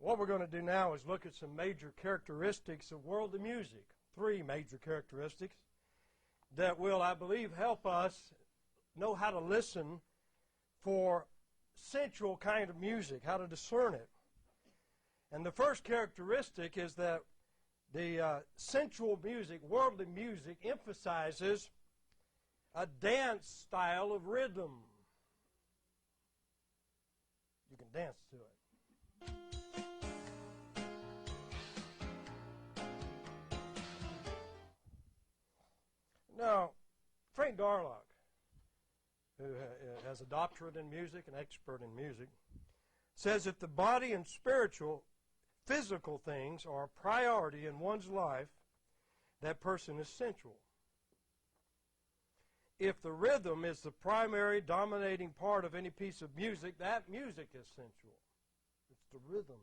What we're going to do now is look at some major characteristics of worldly music. 3 major characteristics that will, I believe, help us know how to listen for sensual kind of music, how to discern it. And the first characteristic is that the sensual music, worldly music, emphasizes a dance style of rhythm. You can dance to it. Now, Frank Garlock, who has a doctorate in music, an expert in music, says if the body and spiritual, physical things are a priority in one's life, that person is sensual. If the rhythm is the primary dominating part of any piece of music, that music is sensual. It's the rhythm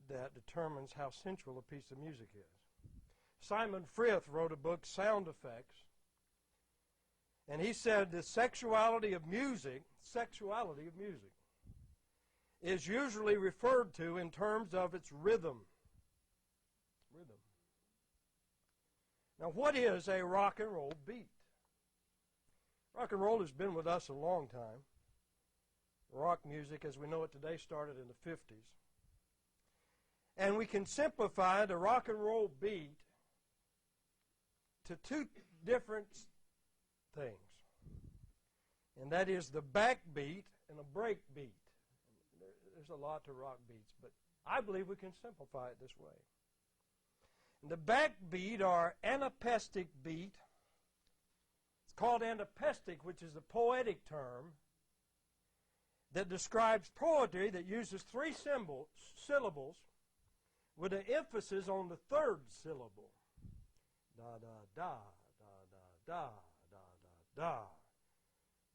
that determines how sensual a piece of music is. Simon Frith wrote a book, Sound Effects, and he said the sexuality of music is usually referred to in terms of its rhythm. Rhythm. Now, what is a rock and roll beat? Rock and roll has been with us a long time. Rock music, as we know it today, started in the 50s. And we can simplify the rock and roll beat to 2 different things. And that is the backbeat and a break beat. There's a lot to rock beats, but I believe we can simplify it this way. And the backbeat or anapestic beat, it's called anapestic, which is a poetic term that describes poetry that uses 3 syllables with an emphasis on the 3rd syllable. Da, da, da, da, da, da, da, da, da.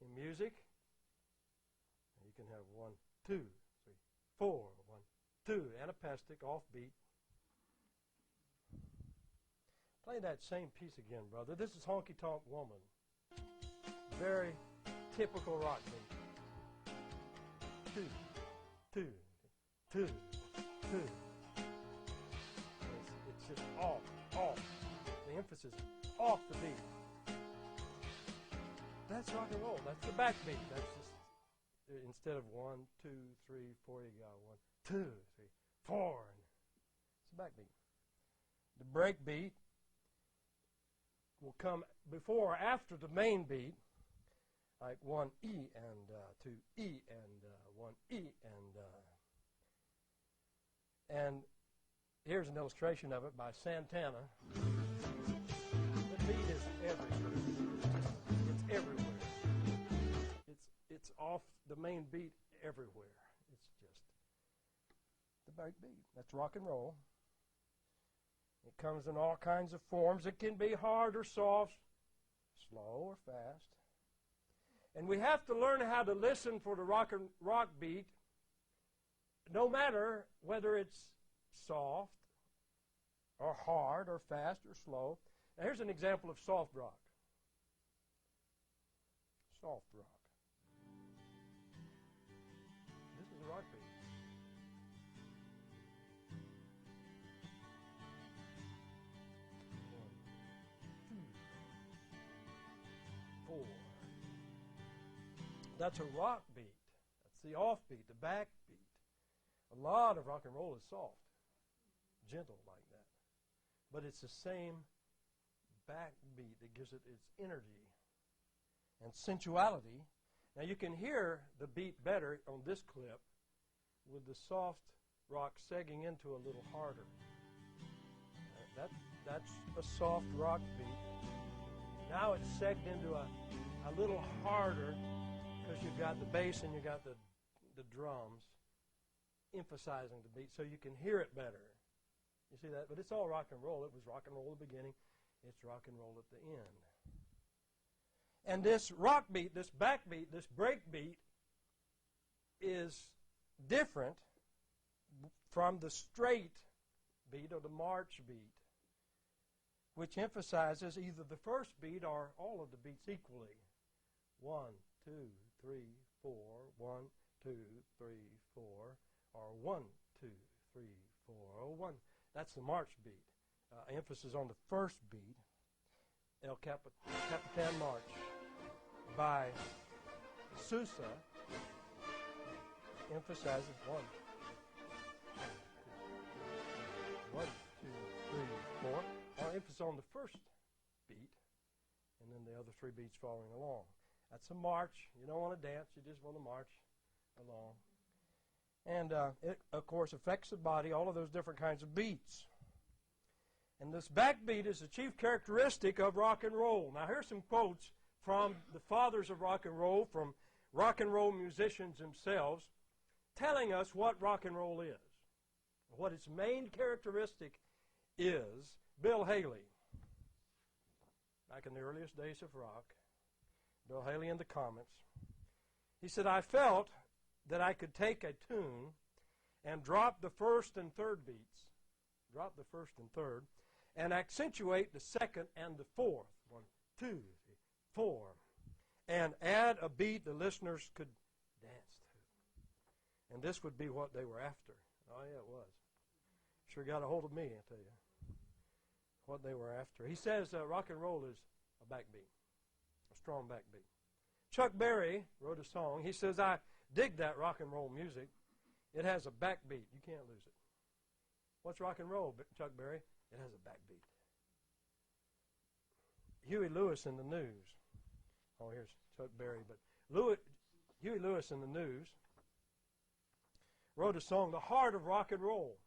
In music, you can have 1, 2, 3, 4, 1, 2, anapestic, offbeat. Play that same piece again, brother. This is Honky Tonk Woman. Very typical rock beat. 2, 2, 2, 2. It's just off. The emphasis is off the beat. That's rock and roll. That's the backbeat. That's just, instead of 1, 2, 3, 4, you got 1, 2, 3, 4. It's the backbeat. The break beat will come before or after the main beat, like 1 E and 2 E and 1 E and here's an illustration of it by Santana. The beat is everywhere. It's everywhere. It's off the main beat everywhere. It's just the break beat. That's rock and roll. It comes in all kinds of forms. It can be hard or soft, slow or fast. And we have to learn how to listen for the rock beat, no matter whether it's soft or hard or fast or slow. Now here's an example of soft rock. Soft rock. This is a rock beat. 4. That's a rock beat. That's the offbeat, the backbeat. A lot of rock and roll is soft, gentle like that. But it's the same backbeat that gives it its energy and sensuality. Now you can hear the beat better on this clip with the soft rock segging into a little harder. That's a soft rock beat. Now it's segged into a little harder because you've got the bass and you've got the drums emphasizing the beat so you can hear it better. You see that? But it's all rock and roll. It was rock and roll at the beginning. It's rock and roll at the end. And this rock beat, this backbeat, this break beat is different from the straight beat or the march beat, which emphasizes either the first beat or all of the beats equally. 1, 2, 3, 4, 1, 2, 3, 4, or 1, 2, 3, 4, oh, 1. That's the march beat. Emphasis on the first beat. El Capitan March by Sousa emphasizes 1, 1, 2, 3, 4. Or emphasis on the first beat, and then the other 3 beats following along. That's a march. You don't want to dance. You just want to march along. And it, of course, affects the body, all of those different kinds of beats. And this backbeat is the chief characteristic of rock and roll. Now, here's some quotes from the fathers of rock and roll, from rock and roll musicians themselves, telling us what rock and roll is, what its main characteristic is. Bill Haley, back in the earliest days of rock, Bill Haley in the comments, he said, I felt that I could take a tune and drop the first and third beats, and accentuate the second and the fourth, 1, 2, 3, 4, and add a beat the listeners could dance to. And this would be what they were after. Oh, yeah, it was. Sure got a hold of me, I tell you, what they were after. He says rock and roll is a backbeat, a strong backbeat. Chuck Berry wrote a song. He says, I dig that rock and roll music. It has a backbeat. You can't lose it. What's rock and roll, Chuck Berry? It has a backbeat. Huey Lewis in the News. Oh, here's Chuck Berry. But Huey Lewis in the News wrote a song, The Heart of Rock and Roll.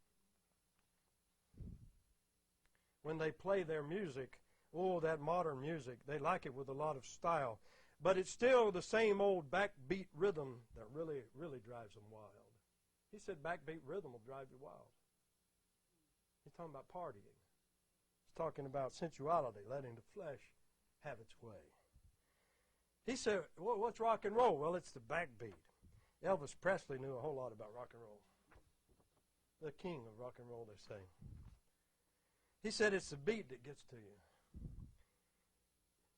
When they play their music, oh, that modern music, they like it with a lot of style. But it's still the same old backbeat rhythm that really, really drives them wild. He said backbeat rhythm will drive you wild. He's talking about partying. He's talking about sensuality, letting the flesh have its way. He said, well, what's rock and roll? Well, it's the backbeat. Elvis Presley knew a whole lot about rock and roll. The king of rock and roll, they say. He said it's the beat that gets to you.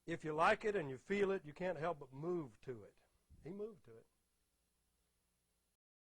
If you like it and you feel it, you can't help but move to it. He moved to it.